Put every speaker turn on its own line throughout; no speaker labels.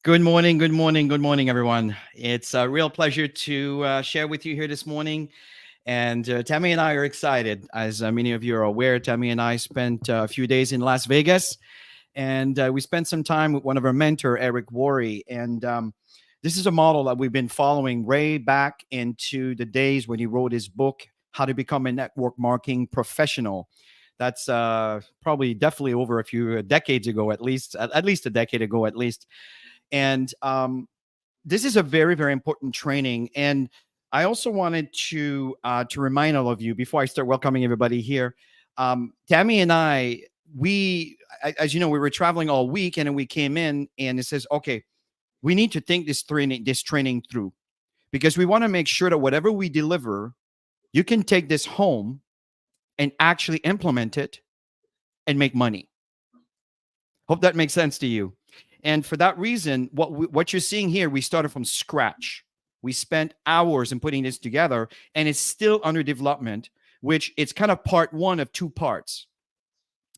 Good morning, good morning, good morning, everyone. It's a real pleasure to share with you here this morning. And Tammy and I are excited. As many of you are aware, Tammy and I spent a few days in Las Vegas, and we spent some time with one of our mentor, Eric Worre. And this is a model that we've been following way back into the days when he wrote his book, How to Become a Network Marketing Professional. That's probably definitely over a few decades ago, at least a decade ago, at least. And this is a very, very important training. And I also wanted to remind all of you before I start welcoming everybody here. Tammy and I, as you know, we were traveling all week, and then we came in, and it says, okay, we need to think this training through, because we want to make sure that whatever we deliver, you can take this home and actually implement it and make money. Hope that makes sense to you. And for that reason, what you're seeing here, we started from scratch. We spent hours in putting this together, and it's still under development, which it's kind of part one of two parts.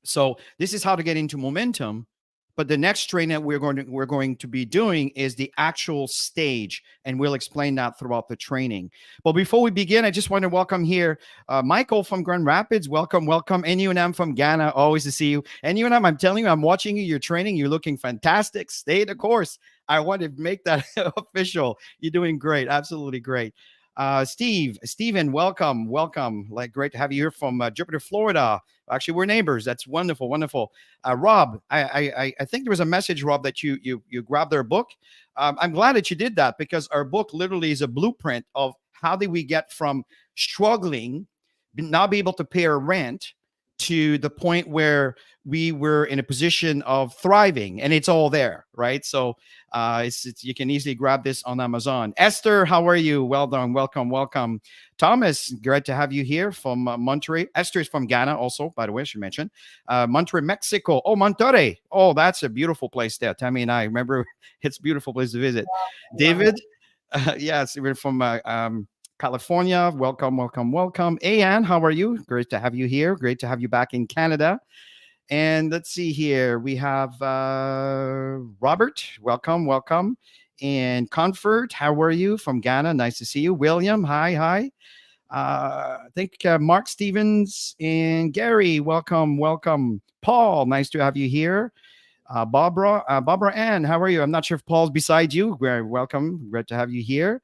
So this is how to get into momentum. But the next training that we're going to be doing is the actual stage, and we'll explain that throughout the training. But before we begin, I just want to welcome here Michael from Grand Rapids. Welcome, welcome. NUNM from Ghana. Always to see you. NUNM, I'm telling you, I'm watching you. You're training. You're looking fantastic. Stay the course. I want to make that official. You're doing great. Absolutely great. Steven, welcome. Like, great to have you here from Jupiter, Florida. Actually, we're neighbors. That's wonderful, wonderful. Rob, I think there was a message, Rob, that you grabbed our book. I'm glad that you did that, because our book literally is a blueprint of how did we get from struggling, not be able to pay our rent, to the point where we were in a position of thriving, and it's all there, right? So you can easily grab this on Amazon. Esther, how are you? Well done. Welcome. Thomas, great to have you here from Monterrey. Esther is from Ghana also, by the way, I should mention. Monterrey, Mexico. Oh, Monterrey. Oh, that's a beautiful place there. Tammy and I remember it's a beautiful place to visit. David, yes, we're from California. Welcome. Anne, how are you? Great to have you here. Great to have you back in Canada. And let's see here. We have Robert. Welcome. And Comfort, how are you? From Ghana. Nice to see you. William, hi. I think Mark Stevens and Gary, welcome. Paul, nice to have you here. Barbara Ann, how are you? I'm not sure if Paul's beside you. Welcome. Great to have you here.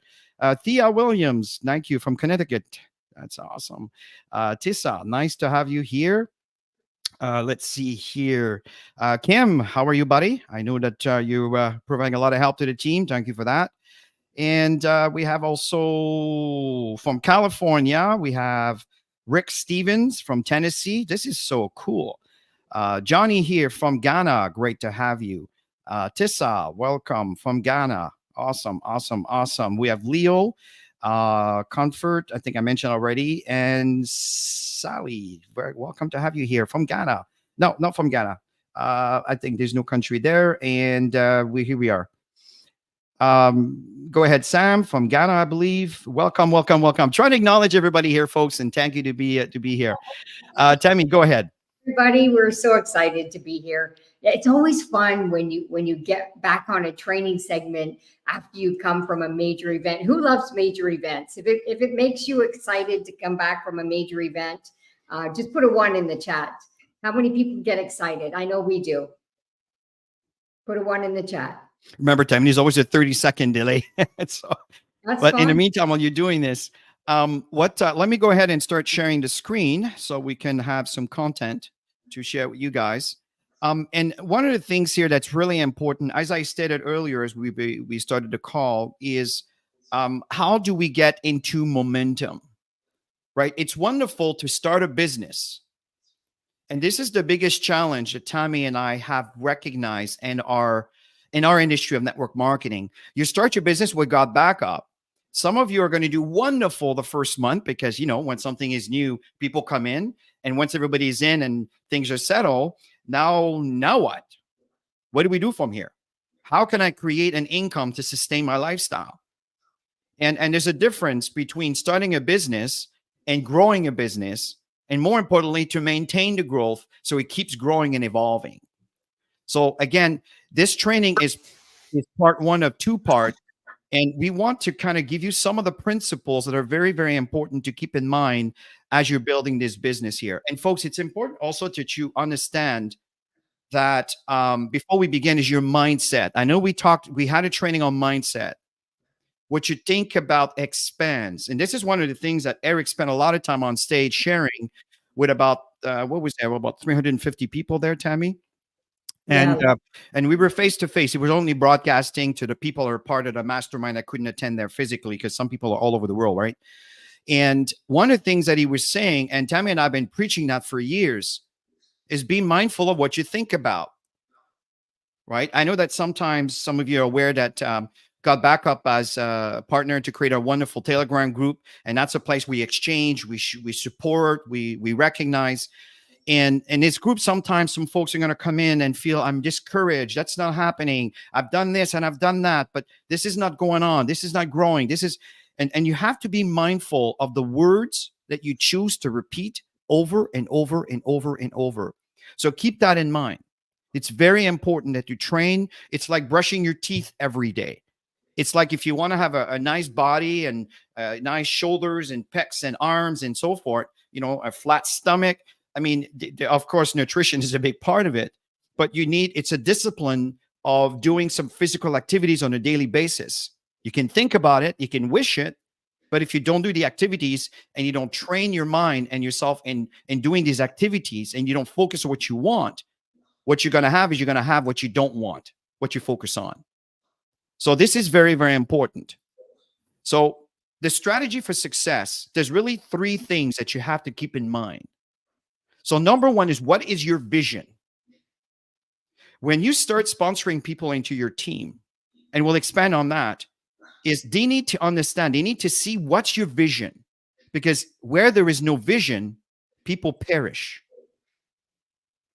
Thea Williams, thank you, from Connecticut. That's awesome. Tissa, nice to have you here. Let's see here. Kim, how are you, buddy? I know that you're providing a lot of help to the team. Thank you for that. And we have also from California, we have Rick Stevens from Tennessee. This is so cool. Johnny here from Ghana. Great to have you. Tissa, welcome from Ghana. Awesome. We have Leo, Comfort, I think I mentioned already, and Sally. Very welcome to have you here from Ghana. No, not from Ghana. I think there's no country there, and here we are. Go ahead, Sam from Ghana, I believe. Welcome. Trying to acknowledge everybody here, folks, and thank you to be here. Tammy, go ahead.
Everybody, we're so excited to be here. It's always fun when you get back on a training segment after you come from a major event. Who loves major events? If it makes you excited to come back from a major event, just put a 1 in the chat. How many people get excited? I know we do. Put a 1 in the chat.
Remember, Tammy, there's always a 30-second delay. But fine. In the meantime, while you're doing this, let me go ahead and start sharing the screen so we can have some content to share with you guys. And one of the things here that's really important, as I stated earlier, as we started the call, is how do we get into momentum, right? It's wonderful to start a business. And this is the biggest challenge that Tammy and I have recognized in our industry of network marketing. You start your business with God backup. Some of you are going to do wonderful the first month because, when something is new, people come in. And once everybody's in and things are settled, now what? What do we do from here? How can I create an income to sustain my lifestyle? And there's a difference between starting a business and growing a business, and more importantly, to maintain the growth so it keeps growing and evolving. So again, this training is is part one of two parts. And we want to kind of give you some of the principles that are very, very important to keep in mind as you're building this business here. And folks, it's important also that you understand that before we begin is your mindset. I know we had a training on mindset. What you think about expands. And this is one of the things that Eric spent a lot of time on stage sharing with about, what was there? About 350 people there, Tammy?
Yeah.
And we were face to face. It was only broadcasting to the people who are part of the mastermind that couldn't attend there physically, because some people are all over the world, right? And one of the things that he was saying, and Tammy and I have been preaching that for years, is be mindful of what you think about, right? I know that sometimes some of you are aware that got back up as a partner to create a wonderful Telegram group, and that's a place we exchange, we support, we recognize. And in this group, sometimes some folks are going to come in and feel, I'm discouraged. That's not happening. I've done this and I've done that, but this is not going on. This is not growing. This is, and you have to be mindful of the words that you choose to repeat over and over and over and over. So keep that in mind. It's very important that you train. It's like brushing your teeth every day. It's like if you want to have a nice body and nice shoulders and pecs and arms and so forth, a flat stomach. I mean, of course, nutrition is a big part of it, but it's a discipline of doing some physical activities on a daily basis. You can think about it, you can wish it, but if you don't do the activities and you don't train your mind and yourself in doing these activities, and you don't focus on what you want, what you're going to have is you're going to have what you don't want, what you focus on. So this is very, very important. So the strategy for success, there's really three things that you have to keep in mind. So number one is, what is your vision? When you start sponsoring people into your team, and we'll expand on that, is they need to understand, they need to see what's your vision. Because where there is no vision, people perish.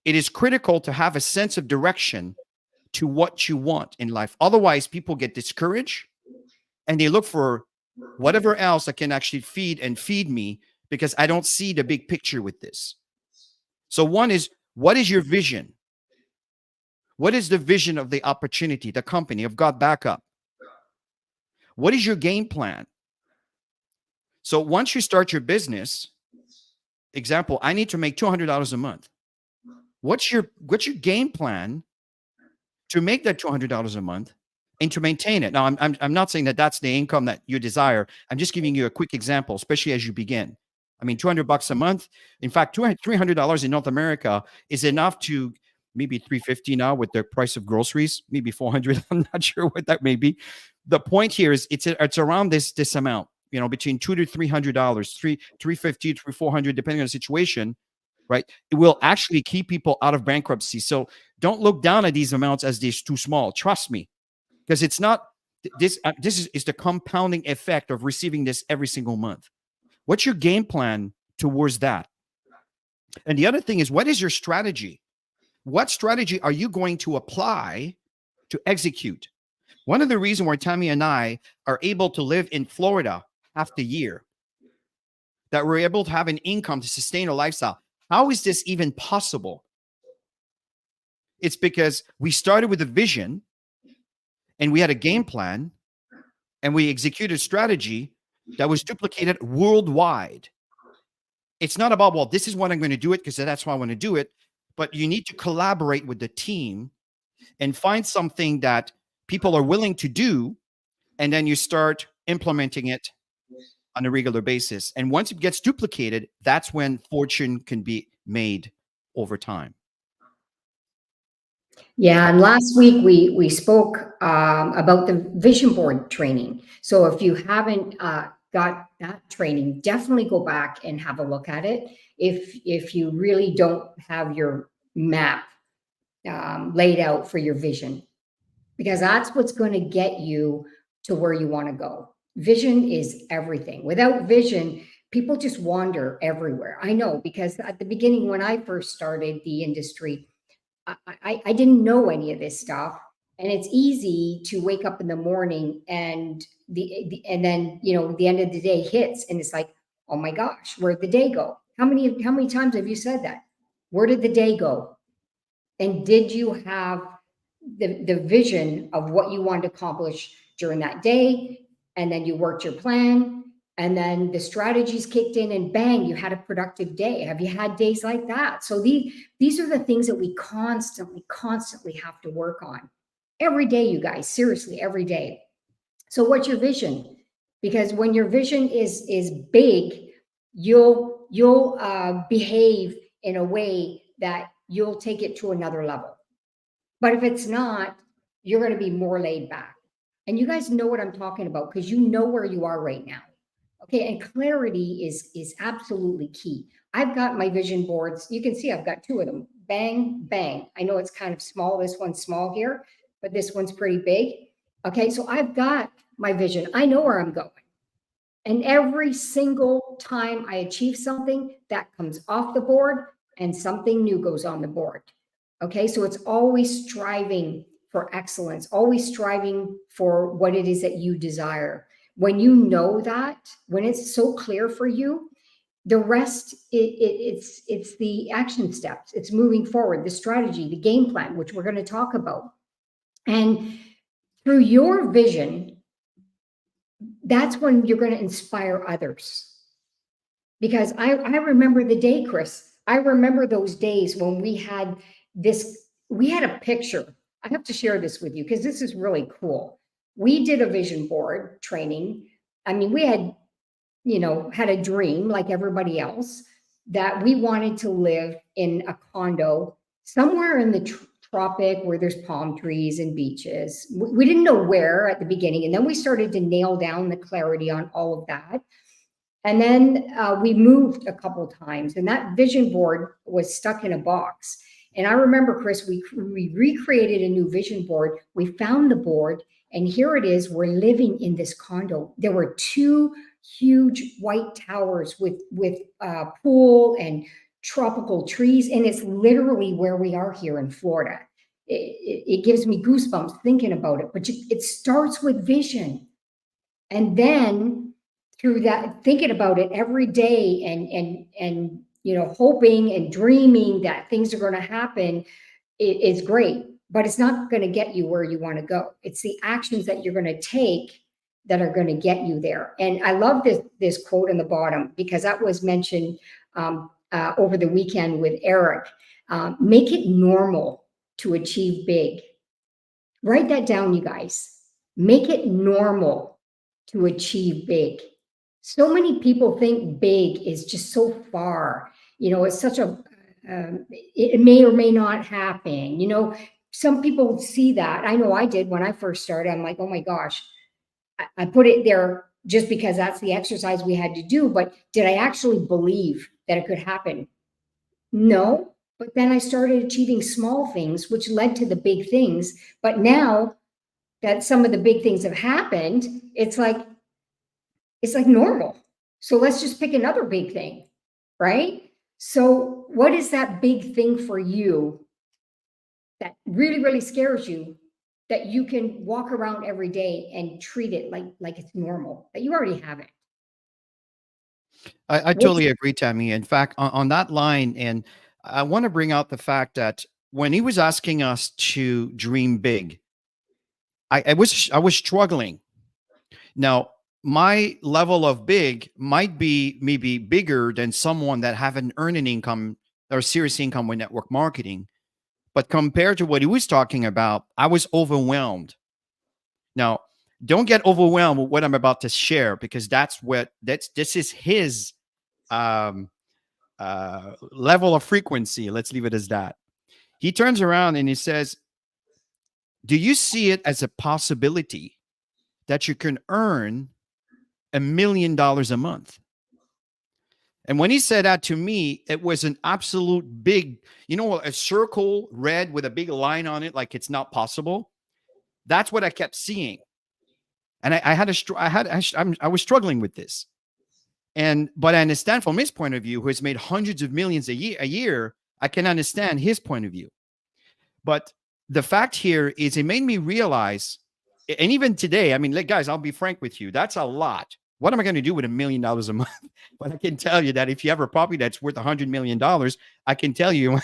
It is critical to have a sense of direction to what you want in life. Otherwise, people get discouraged and they look for whatever else that can actually feed me, because I don't see the big picture with this. So one is, what is your vision? What is the vision of the opportunity, the company, of God Backup? What is your game plan? So once you start your business, example, I need to make $200 a month. What's your game plan to make that $200 a month and to maintain it? Now, I'm not saying that that's the income that you desire. I'm just giving you a quick example, especially as you begin. I mean, $200 a month. In fact, $300 in North America is enough to maybe $350 now with the price of groceries, maybe $400. I'm not sure what that may be. The point here is it's around this amount, between $200 to $300, $350 to $400, depending on the situation, right? It will actually keep people out of bankruptcy. So don't look down at these amounts as these too small. Trust me, because it's not this. This is the compounding effect of receiving this every single month. What's your game plan towards that? And the other thing is, what is your strategy? What strategy are you going to apply to execute? One of the reasons why Tammy and I are able to live in Florida half the year, that we're able to have an income to sustain a lifestyle. How is this even possible? It's because we started with a vision and we had a game plan and we executed a strategy that was duplicated worldwide. It's not about, well, this is what I'm going to do it because that's why I want to do it. But you need to collaborate with the team and find something that people are willing to do. And then you start implementing it on a regular basis. And once it gets duplicated, that's when fortune can be made over time.
Yeah, and last week we spoke about the vision board training. So if you haven't got that training, definitely go back and have a look at it. If you really don't have your map laid out for your vision, because that's what's going to get you to where you want to go. Vision is everything. Without vision, people just wander everywhere. I know, because at the beginning, when I first started the industry, I didn't know any of this stuff. And it's easy to wake up in the morning and and then the end of the day hits and it's like, oh my gosh, where'd the day go? How many times have you said that? Where did the day go? And did you have the vision of what you want to accomplish during that day, and then you worked your plan, and then the strategies kicked in, and bang, you had a productive day. Have you had days like that? So these are the things that we constantly have to work on every day, you guys, seriously, every day. So what's your vision? Because when your vision is big, you'll behave in a way that you'll take it to another level. But if it's not, you're going to be more laid back. And you guys know what I'm talking about because you know where you are right now. Okay, and clarity is absolutely key. I've got my vision boards. You can see I've got two of them. Bang, bang. I know it's kind of small. This one's small here, but this one's pretty big. Okay, so I've got my vision. I know where I'm going. And every single time I achieve something, that comes off the board and something new goes on the board. Okay, so it's always striving for excellence, always striving for what it is that you desire. When you know that, when it's so clear for you, the rest it's the action steps. It's moving forward, the strategy, the game plan, which we're going to talk about. And through your vision, that's when you're going to inspire others. Because I remember the day, Chris. I remember those days when we had a picture. I have to share this with you because this is really cool. We did a vision board training. I mean, we had, had a dream like everybody else that we wanted to live in a condo somewhere in the tropic where there's palm trees and beaches. We didn't know where at the beginning. And then we started to nail down the clarity on all of that. And then we moved a couple times, and that vision board was stuck in a box. And I remember, Chris, we recreated a new vision board. We found the board, and here it is. We're living in this condo. There were two huge white towers with pool and tropical trees, and it's literally where we are here in Florida. It gives me goosebumps thinking about it, but it starts with vision. And then through that, thinking about it every day and hoping and dreaming that things are going to happen is great, but it's not going to get you where you want to go. It's the actions that you're going to take that are going to get you there. And I love this quote in the bottom because that was mentioned over the weekend with Eric. Make it normal to achieve big. Write that down, you guys. Make it normal to achieve big. So many people think big is just so far, it's such it may or may not happen. Some people see that. I know I did when I first started. I'm like, oh my gosh, I put it there just because that's the exercise we had to do. But did I actually believe that it could happen? No. But then I started achieving small things, which led to the big things. But now that some of the big things have happened, it's like normal. So let's just pick another big thing, right? So what is that big thing for you that really, really scares you that you can walk around every day and treat it like it's normal, that you already have it?
I totally agree, Tammy. In fact, on that line, and I want to bring out the fact that when he was asking us to dream big, I was struggling. Now, my level of big might be maybe bigger than someone that haven't earned an income or serious income with network marketing. But compared to what he was talking about, I was overwhelmed. Now, don't get overwhelmed with what I'm about to share because this is his level of frequency. Let's leave it as that. He turns around and he says, do you see it as a possibility that you can earn $1 million a month? And when he said that to me, it was an absolute big, a circle red with a big line on it, like it's not possible. That's what I kept seeing. And I was struggling with this. But I understand from his point of view, who has made hundreds of millions a year, I can understand his point of view. But the fact here is it made me realize, and even today, I mean, guys, I'll be frank with you. That's a lot. What am I going to do with $1 million a month? But I can tell you that if you have a property that's worth $100 million, I can tell you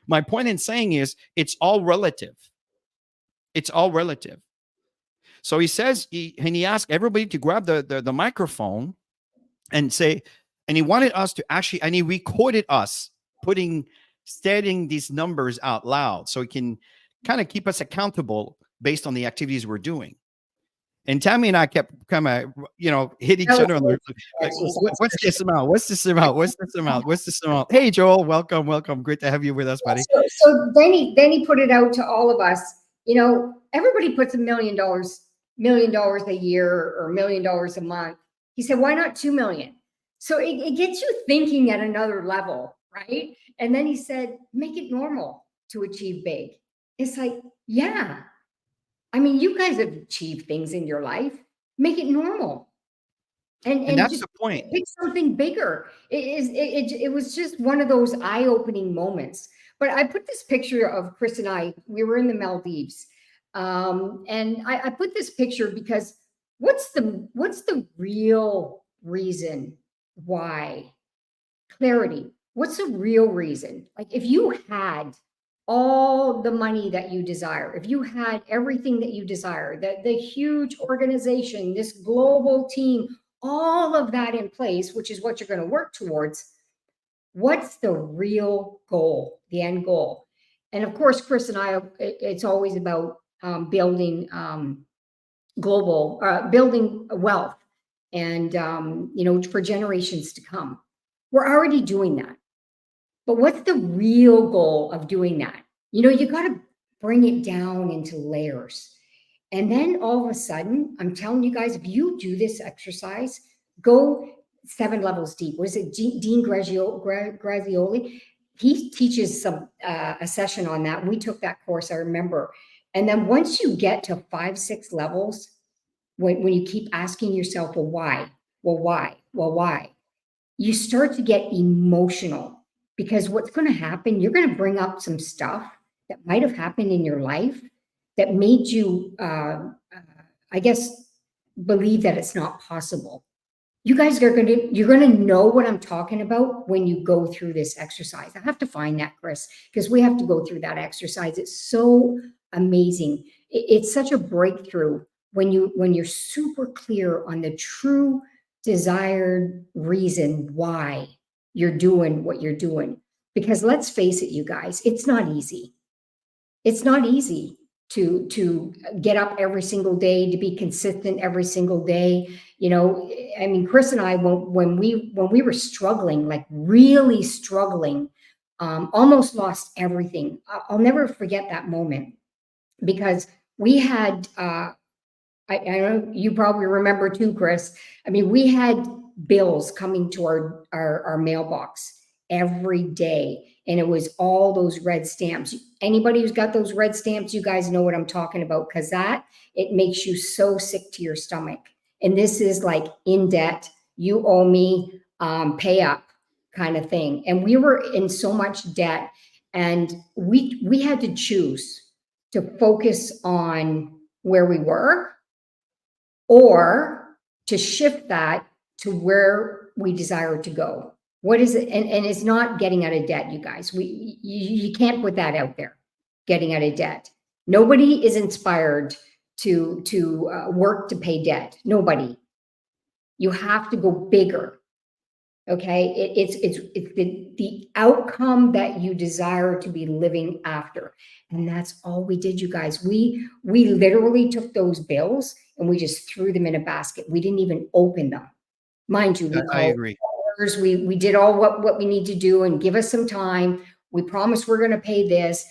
my point in saying is it's all relative. It's all relative. So he says, and he asked everybody to grab the microphone and say, and he wanted us to actually, and he recorded us stating these numbers out loud so he can kind of keep us accountable based on the activities we're doing. And Tammy and I kept kind of, hit each other on the, like, what's this amount? What's this amount? What's this amount? What's this amount? Hey, Joel, welcome, welcome. Great to have you with us, buddy.
So then he put it out to all of us. Everybody puts $1 million a year or $1 million a month. He said, why not 2 million? So it gets you thinking at another level, right? And then he said, make it normal to achieve big. It's like, yeah. I mean, you guys have achieved things in your life. Make it normal. And
that's
just
the point.
Pick something bigger. It was just one of those eye-opening moments. But I put this picture of Chris and I. We were in the Maldives, and I put this picture because what's the real reason why? Clarity. What's the real reason? Like, if you had all the money that you desire, if you had everything that you desire, the huge organization, this global team, all of that in place, which is what you're going to work towards, what's the real goal, the end goal? And of course, Chris and I, it's always about building building wealth and, for generations to come. We're already doing that. But what's the real goal of doing that? You got to bring it down into layers. And then all of a sudden, I'm telling you guys, if you do this exercise, go 7 levels deep. What is it? Dean Grazioli? He teaches a session on that. We took that course, I remember. And then once you get to 5, 6 levels, when you keep asking yourself, well, why? Well, why? Well, why? You start to get emotional. Because what's going to happen, you're going to bring up some stuff that might have happened in your life that made you, I guess, believe that it's not possible. You guys you're going to know what I'm talking about when you go through this exercise. I have to find that, Chris, because we have to go through that exercise. It's so amazing. It's such a breakthrough when you're super clear on the true desired reason why you're doing what you're doing. Because let's face it, you guys, it's not easy. It's not easy to get up every single day, to be consistent every single day. I mean, Chris and I, when we were struggling, like really struggling, almost lost everything. I'll never forget that moment because we had, I know you probably remember too, Chris. I mean, we had bills coming to our mailbox every day. And it was all those red stamps. Anybody who's got those red stamps, you guys know what I'm talking about, because it makes you so sick to your stomach. And this is like in debt, you owe me, pay up kind of thing. And we were in so much debt, and we had to choose to focus on where we were or to shift that to where we desire to go. What is it? And it's not getting out of debt, you guys. You can't put that out there, getting out of debt. Nobody is inspired to work to pay debt. Nobody. You have to go bigger. Okay, it's the outcome that you desire to be living after, and that's all we did, you guys. We literally took those bills and we just threw them in a basket. We didn't even open them, mind you.
I agree.
We did all what we need to do, and give us some time. We promised we're going to pay this,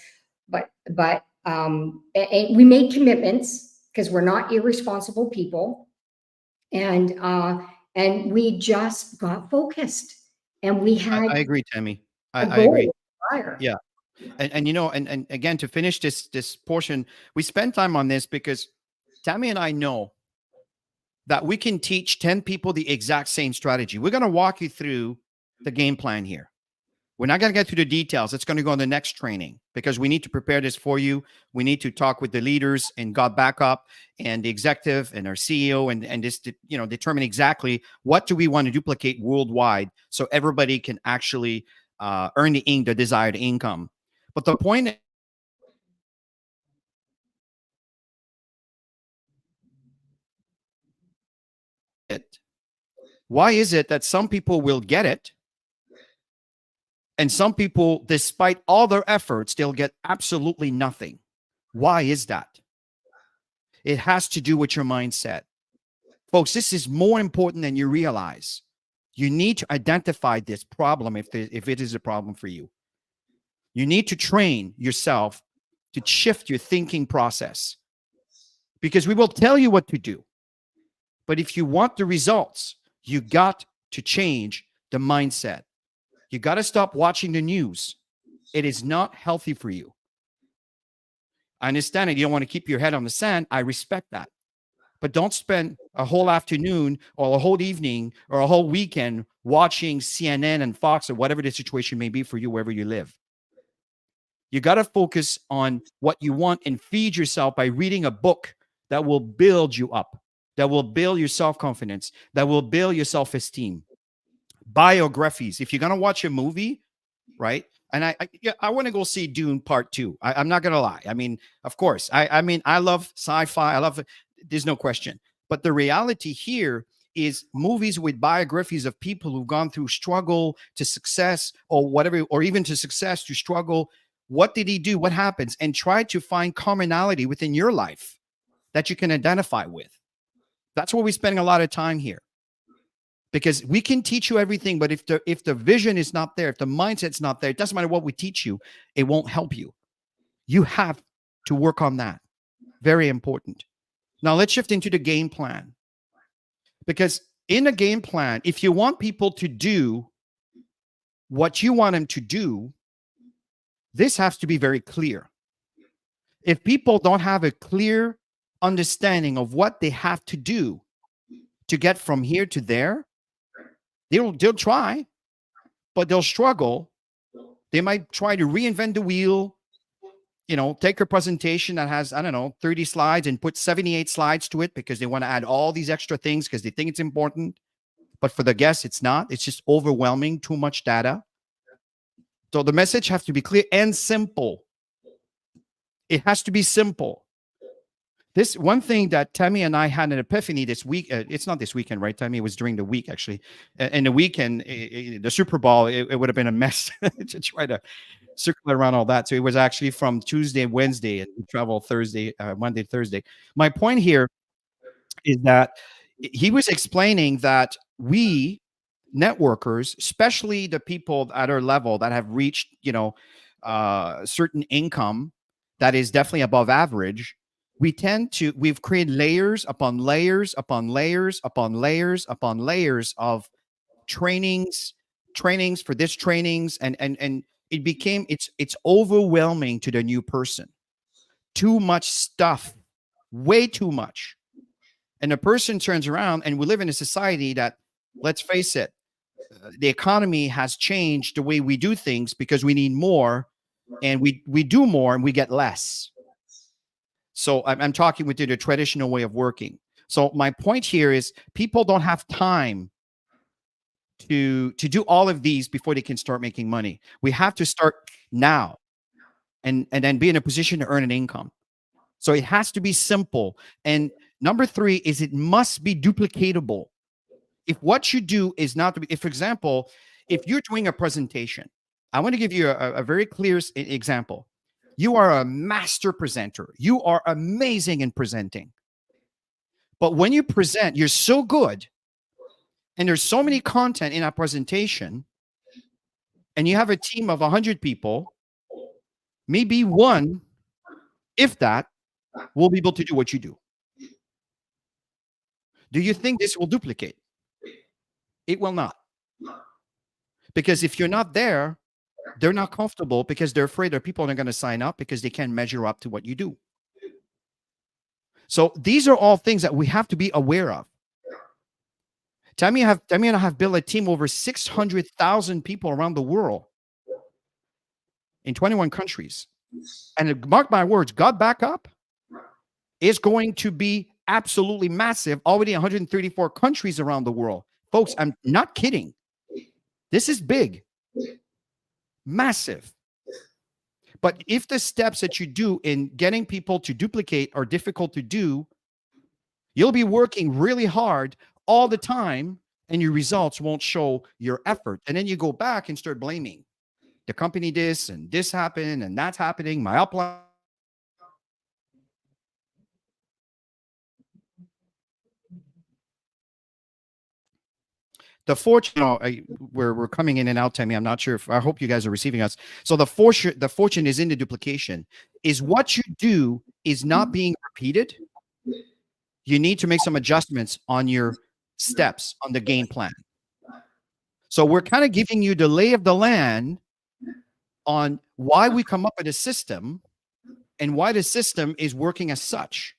but we made commitments because we're not irresponsible people, and we just got focused, and we had.
I agree, Tammy. I agree. Yeah. And again, to finish this portion, we spend time on this because Tammy and I know that we can teach 10 people the exact same strategy. We're going to walk you through the game plan here. We're not going to get through the details. It's going to go in the next training because we need to prepare this for you. We need to talk with the leaders and God backup and the executive and our CEO and just, determine exactly what do we want to duplicate worldwide so everybody can actually earn the desired income. But the point Why is it that some people will get it and some people, despite all their efforts, they'll get absolutely nothing? Why is that? It has to do with your mindset. Folks, this is more important than you realize. You need to identify this problem if it is a problem for you. You need to train yourself to shift your thinking process, because we will tell you what to do. But if you want the results, you got to change the mindset. You got to stop watching the news. It is not healthy for you. I understand it. You don't want to keep your head on the sand. I respect that. But don't spend a whole afternoon or a whole evening or a whole weekend watching CNN and Fox or whatever the situation may be for you wherever you live. You got to focus on what you want and feed yourself by reading a book that will build you up, that will build your self-confidence, that will build your self-esteem. Biographies. If you're going to watch a movie, right? And I want to go see Dune Part 2. I'm not going to lie. I mean, of course, I mean, I love sci-fi. I love it. There's no question. But the reality here is movies with biographies of people who've gone through struggle to success or whatever, or even to success to struggle. What did he do? What happens? And try to find commonality within your life that you can identify with. That's where we're spending a lot of time here. Because we can teach you everything, but if the vision is not there, if the mindset's not there, it doesn't matter what we teach you, it won't help you. You have to work on that. Very important. Now let's shift into the game plan. Because in a game plan, if you want people to do what you want them to do, this has to be very clear. If people don't have a clear understanding of what they have to do to get from here to there, they'll try, but they'll struggle. They might try to reinvent the wheel, take a presentation that has, 30 slides and put 78 slides to it because they want to add all these extra things because they think it's important. But for the guests, it's not. It's just overwhelming, too much data. So the message has to be clear and simple. It has to be simple. This one thing that Tammy and I had an epiphany this week. It's not this weekend, right, Tammy? It was during the week, actually. In the weekend, the Super Bowl, it would have been a mess to try to circle around all that. So it was actually from Tuesday, Wednesday, and we travel Thursday, Monday, Thursday. My point here is that he was explaining that we networkers, especially the people at our level that have reached, certain income that is definitely above average, we've created layers upon layers upon layers upon layers upon layers of trainings for this trainings, and it's overwhelming to the new person. Too much stuff, way too much. And the person turns around, and we live in a society that, let's face it, the economy has changed the way we do things because we need more, and we do more and we get less. So I'm talking with the traditional way of working. So my point here is people don't have time to do all of these before they can start making money. We have to start now and then be in a position to earn an income. So it has to be simple. And number 3 is it must be duplicatable. If what you do is not to be, if, for example, if you're doing a presentation, I want to give you a very clear example. You are a master presenter. You are amazing in presenting. But when you present, you're so good, and there's so many content in that presentation, and you have a team of 100 people, maybe one, if that, will be able to do what you do. Do you think this will duplicate? It will not. Because if you're not there, they're not comfortable because they're afraid that people are going to sign up because they can't measure up to what you do. So these are all things that we have to be aware of. Tammy and I have built a team over 600,000 people around the world in 21 countries. And mark my words, God back up is going to be absolutely massive, already 134 countries around the world. Folks, I'm not kidding. This is big, massive. But if the steps that you do in getting people to duplicate are difficult to do, you'll be working really hard all the time, and your results won't show your effort. And then you go back and start blaming the company, this and this happened and that's happening. My upline. The fortune, we're coming in and out, Tammy. I'm not sure if, I hope you guys are receiving us. So the fortune is in the duplication. Is what you do is not being repeated. You need to make some adjustments on your steps on the game plan. So we're kind of giving you the lay of the land on why we come up with a system and why the system is working as such.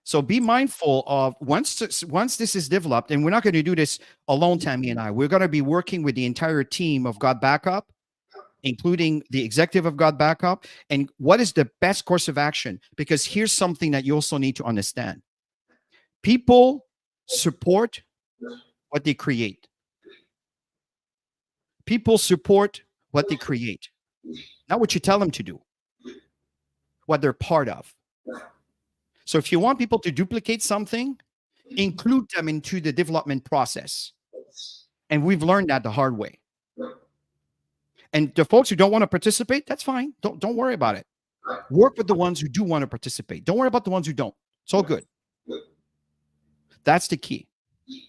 So be mindful of once this is developed, and we're not going to do this alone, Tammy and I. We're going to be working with the entire team of God Backup, including the executive of God Backup, and what is the best course of action? Because here's something that you also need to understand. People support what they create. People support what they create, not what you tell them to do, what they're part of. So if you want people to duplicate something, include them into the development process. And we've learned that the hard way. And the folks who don't want to participate, that's fine. Don't worry about it. Work with the ones who do want to participate. Don't worry about the ones who don't. It's all good. That's the key.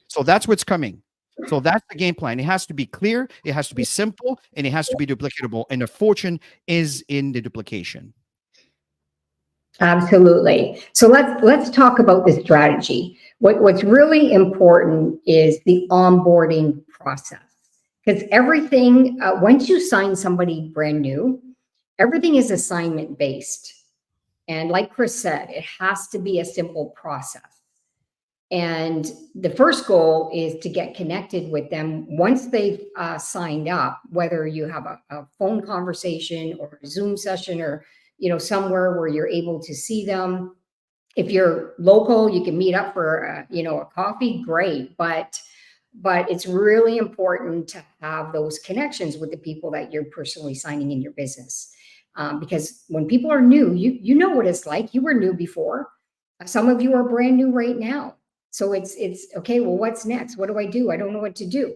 So that's what's coming. So that's the game plan. It has to be clear, it has to be simple, and it has to be duplicatable. And the fortune is in the duplication.
Absolutely. So let's talk about the strategy. What's really important is the onboarding process, because everything, once you sign somebody brand new, everything is assignment based. And like Chris said, it has to be a simple process. And the first goal is to get connected with them once they've signed up, whether you have a phone conversation or a Zoom session or somewhere where you're able to see them. If you're local, you can meet up for a coffee, great. But it's really important to have those connections with the people that you're personally signing in your business. Because when people are new, you know what it's like. You were new before. Some of you are brand new right now. So it's okay, well, what's next? What do I do? I don't know what to do.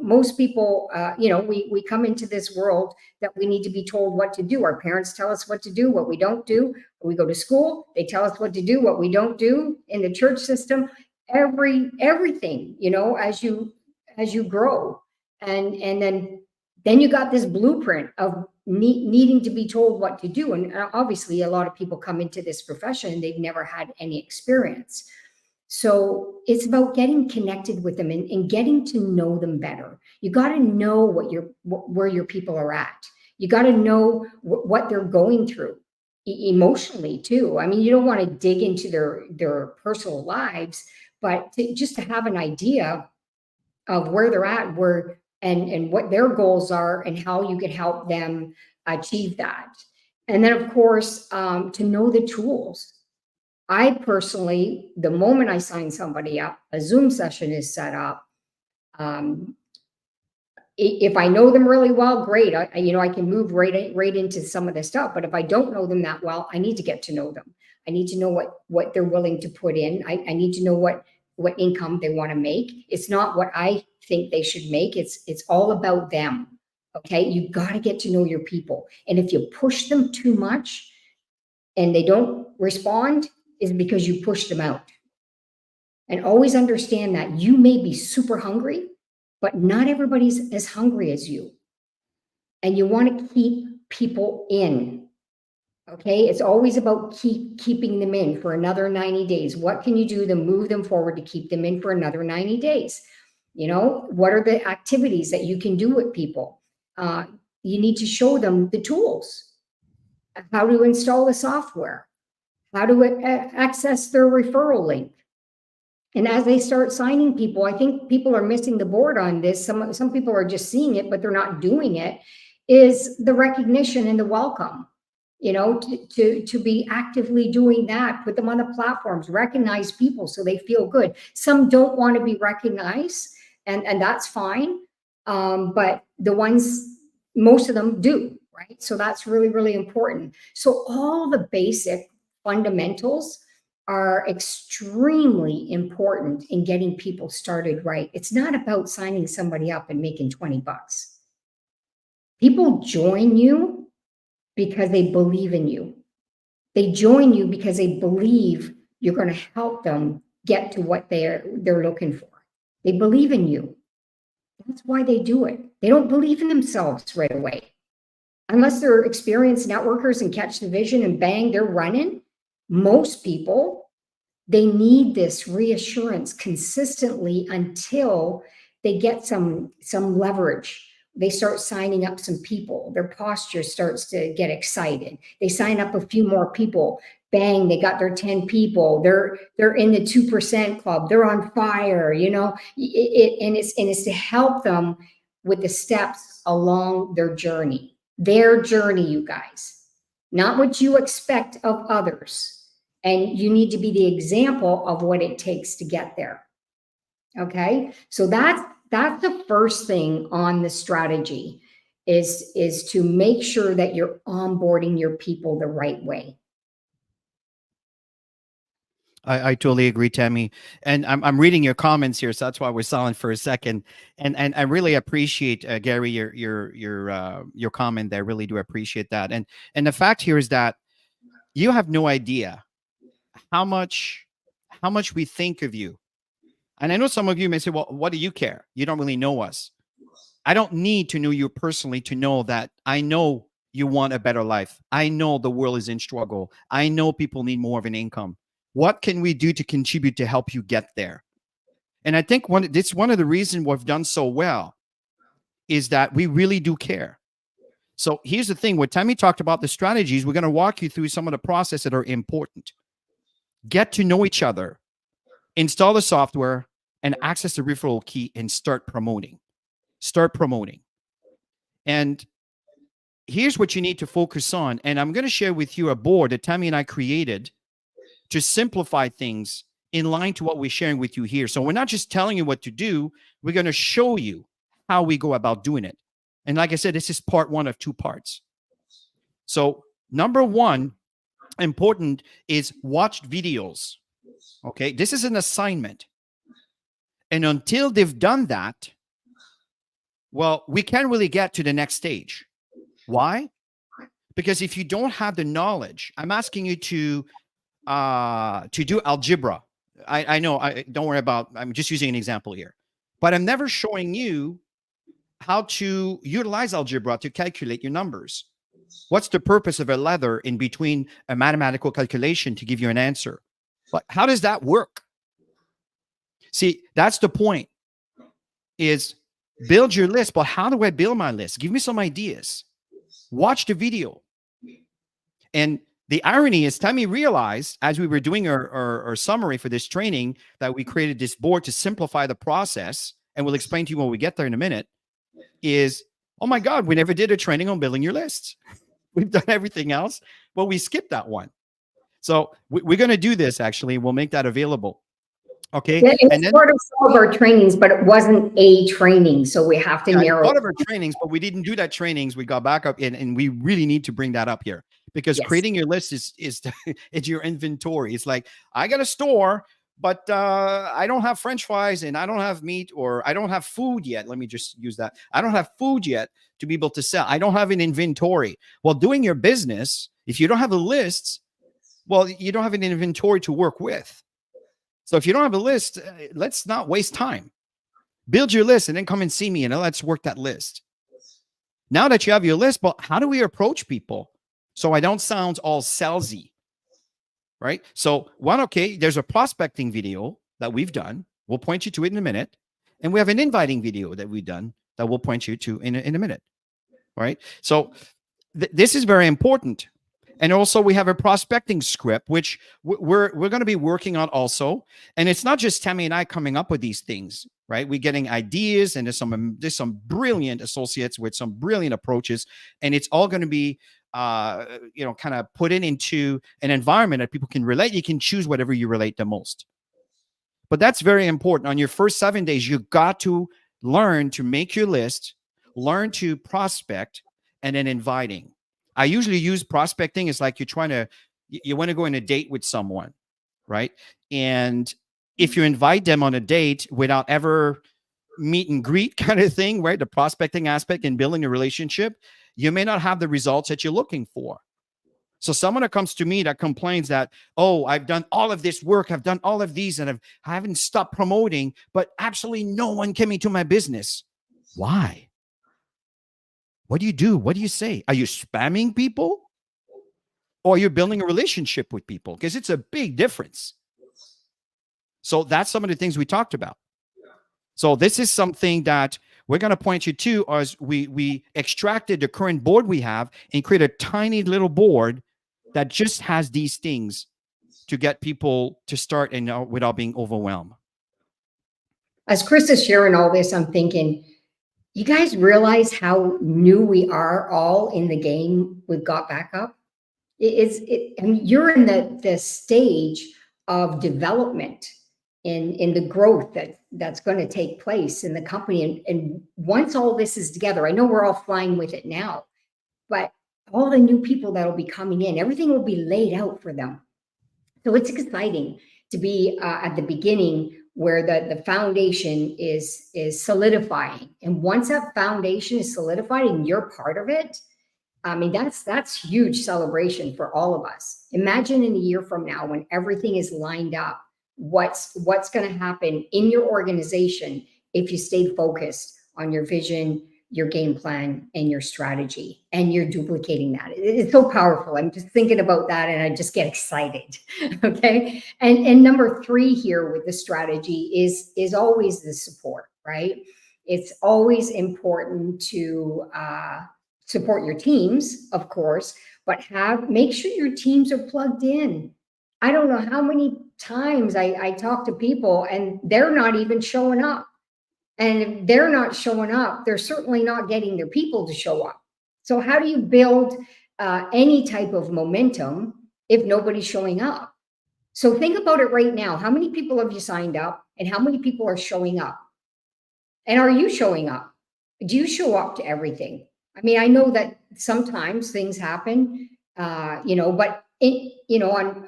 Most people, we come into this world that we need to be told what to do. Our parents tell us what to do, what we don't do. We go to school, they tell us what to do, what we don't do. In the church system, everything, as you grow. And then you got this blueprint of needing to be told what to do. And obviously a lot of people come into this profession and they've never had any experience. So it's about getting connected with them and getting to know them better. You got to know where your people are at. You got to know what they're going through emotionally too. I mean, you don't want to dig into their personal lives, but just to have an idea of where they're at, and what their goals are and how you can help them achieve that. And then of course, to know the tools. I personally, the moment I sign somebody up, a Zoom session is set up. If I know them really well, great. I can move right into some of the stuff. But if I don't know them that well, I need to get to know them. I need to know what they're willing to put in. I need to know what income they want to make. It's not what I think they should make. It's all about them. Okay, you got to get to know your people. And if you push them too much and they don't respond, is because you push them out. And always understand that you may be super hungry, but not everybody's as hungry as you. And you want to keep people in. Okay, it's always about keeping them in for another 90 days. What can you do to move them forward to keep them in for another 90 days? What are the activities that you can do with people? You need to show them the tools, how to install the software, how to access their referral link. And as they start signing people, I think people are missing the board on this. Some people are just seeing it, but they're not doing it, is the recognition and the welcome, to be actively doing that, put them on the platforms, recognize people so they feel good. Some don't want to be recognized, and that's fine. But most of them do, right? So that's really, really important. So all the basic fundamentals are extremely important in getting people started right. It's not about signing somebody up and making 20 bucks. People join you because they believe in you. They join you because they believe you're going to help them get to what they're looking for. They believe in you. That's why they do it. They don't believe in themselves right away. Unless they're experienced networkers and catch the vision and bang, they're running. Most people, they need this reassurance consistently until they get some leverage. They start signing up some people. Their posture starts to get excited. They sign up a few more people. Bang, they got their 10 people. They're in the 2% club. They're on fire, you know. And it's to help them with the steps along their journey. Their journey, you guys, not what you expect of others. And you need to be the example of what it takes to get there. Okay, so that's the first thing on the strategy is to make sure that you're onboarding your people the right way.
I totally agree, Tammy. And I'm reading your comments here, so that's why we're silent for a second. And I really appreciate Gary your comment there. I really do appreciate that. And the fact here is that you have no idea how much we think of you. And I know some of you may say, well, what do you care? You don't really know us. I don't need to know you personally to know that I know you want a better life. I know the world is in struggle. I know people need more of an income. What can we do to contribute to help you get there? And I think it's one of the reasons we've done so well is that we really do care. So here's the thing. When Tammy talked about the strategies, we're going to walk you through some of the processes that are important. Get to know each other, install the software, and access the referral key and start promoting. Start promoting. And here's what you need to focus on. And I'm going to share with you a board that Tammy and I created to simplify things in line to what we're sharing with you here. So we're not just telling you what to do. We're going to show you how we go about doing it. And like I said, this is part one of two parts. So number one, important is watch videos. Okay, this is an assignment. And until they've done that, well, we can't really get to the next stage. Why? Because if you don't have the knowledge, I'm asking you to do algebra. I know, don't worry about, I'm just using an example here. But I'm never showing you how to utilize algebra to calculate your numbers. What's the purpose of a letter in between a mathematical calculation to give you an answer? But how does that work? See, that's the point, is build your list. But how do I build my list? Give me some ideas. Watch the video. And the irony is Tammy realized as we were doing our summary for this training that we created this board to simplify the process, and we'll explain to you when we get there in a minute, is, oh my God, we never did a training on building your lists. We've done everything else, but we skipped that one. So we're going to do this, actually. We'll make that available. Okay.
Yeah, it's part of some of our trainings, but it wasn't a training. So we have to narrow.
Part of our trainings, but we didn't do that trainings. We got back up and we really need to bring that up here because creating your list is it's your inventory. It's like, I got a store, but I don't have French fries and I don't have meat, or I don't have food yet. Let me just use that. I don't have food yet to be able to sell. I don't have an inventory. Well, doing your business, if you don't have a list, well, you don't have an inventory to work with. So if you don't have a list, let's not waste time. Build your list and then come and see me and let's work that list. Now that you have your list, but how do we approach people so I don't sound all salesy, right? So there's a prospecting video that we've done. We'll point you to it in a minute. And we have an inviting video that we've done that we'll point you to in a minute, right? So this is very important. And also we have a prospecting script, which we're going to be working on also. And it's not just Tammy and I coming up with these things, right? We're getting ideas, and there's some brilliant associates with some brilliant approaches. And it's all going to be, kind of put into an environment that people can relate. You can choose whatever you relate the most. But that's very important. On your first 7 days, you got to learn to make your list, learn to prospect, and then inviting. I usually use prospecting as like you want to go on a date with someone. right? And if you invite them on a date without ever meet and greet kind of thing, right? The prospecting aspect and building a relationship, you may not have the results that you're looking for. So someone that comes to me that complains that, oh, I've done all of this work, I've done all of these, and I haven't stopped promoting, but absolutely no one came into my business. Why? What do you do? What do you say? Are you spamming people? Or are you building a relationship with people? Because it's a big difference. So that's some of the things we talked about. So this is something that we're going to point you to as we extracted the current board we have and create a tiny little board that just has these things to get people to start and without being overwhelmed.
As Chris is sharing all this, I'm thinking, you guys realize how new we are all in the game with Got Back Up? I mean, you're in the stage of development in the growth that's going to take place in the company. And once all this is together, I know we're all flying with it now, but all the new people that will be coming in, everything will be laid out for them. So it's exciting to be at the beginning where the foundation is solidifying. And once that foundation is solidified and you're part of it, I mean, that's huge celebration for all of us. Imagine in a year from now when everything is lined up, what's going to happen in your organization if you stay focused on your vision, your game plan, and your strategy, and you're duplicating that. It's so powerful. I'm just thinking about that and I just get excited. Okay. And number 3 here with the strategy is always the support, right? It's always important to support your teams, of course, but make sure your teams are plugged in. I don't know how many times I talk to people and they're not even showing up. And if they're not showing up, they're certainly not getting their people to show up. So how do you build any type of momentum if nobody's showing up? So think about it right now. How many people have you signed up and how many people are showing up? And are you showing up? Do you show up to everything? I mean, I know that sometimes things happen, but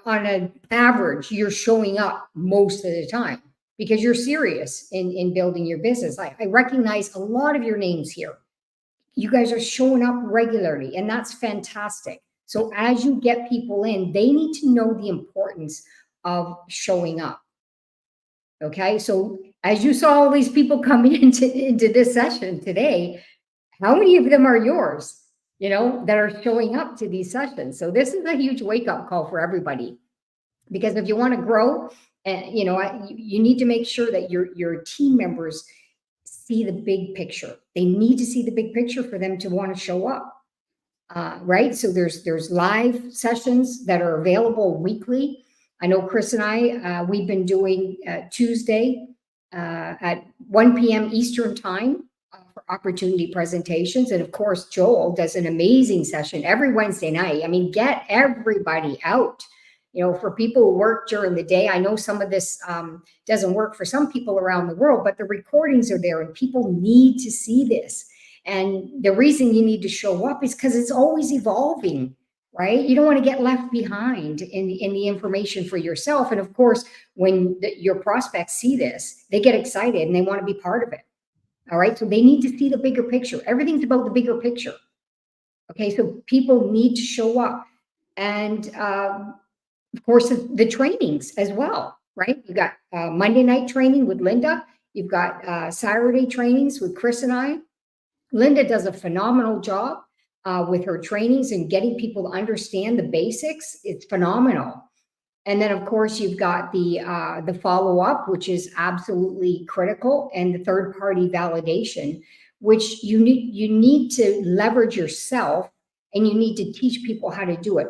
on an average, you're showing up most of the time because you're serious in building your business. I recognize a lot of your names here. You guys are showing up regularly, and that's fantastic. So as you get people in, they need to know the importance of showing up. Okay, so as you saw all these people coming into this session today, how many of them are yours, that are showing up to these sessions? So this is a huge wake-up call for everybody, because if you want to grow, you need to make sure that your team members see the big picture. They need to see the big picture for them to want to show up, right? So there's live sessions that are available weekly. I know Chris and I, we've been doing Tuesday at 1 p.m. Eastern time for opportunity presentations. And of course, Joel does an amazing session every Wednesday night. I mean, get everybody out. For people who work during the day, I know some of this doesn't work for some people around the world, but the recordings are there and people need to see this. And the reason you need to show up is because it's always evolving, right? You don't want to get left behind in the information for yourself. And of course, when your prospects see this, they get excited and they want to be part of it. All right. So they need to see the bigger picture. Everything's about the bigger picture. Okay. So people need to show up. And of course, the trainings as well, right? You got Monday night training with Linda. You've got Saturday trainings with Chris and I. Linda does a phenomenal job with her trainings and getting people to understand the basics. It's phenomenal. And then, of course, you've got the follow-up, which is absolutely critical, and the third-party validation, which you need to leverage yourself, and you need to teach people how to do it.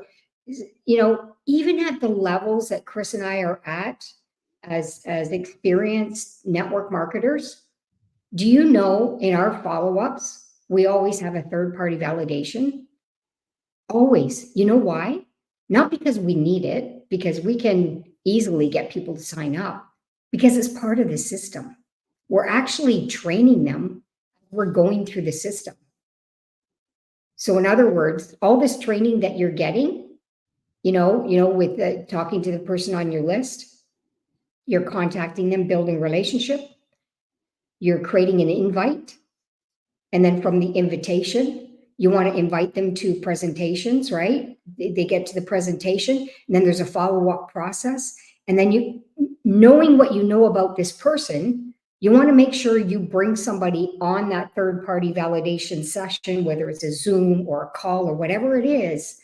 Even at the levels that Chris and I are at as experienced network marketers, do you know in our follow-ups, we always have a third-party validation? Always. You know why? Not because we need it, because we can easily get people to sign up, because it's part of the system. We're actually training them. We're going through the system. So in other words, all this training that you're getting, with talking to the person on your list, you're contacting them, building relationship, you're creating an invite. And then from the invitation, you want to invite them to presentations, right? They get to the presentation, and then there's a follow-up process. And then knowing what you know about this person, you want to make sure you bring somebody on that third-party validation session, whether it's a Zoom or a call or whatever it is.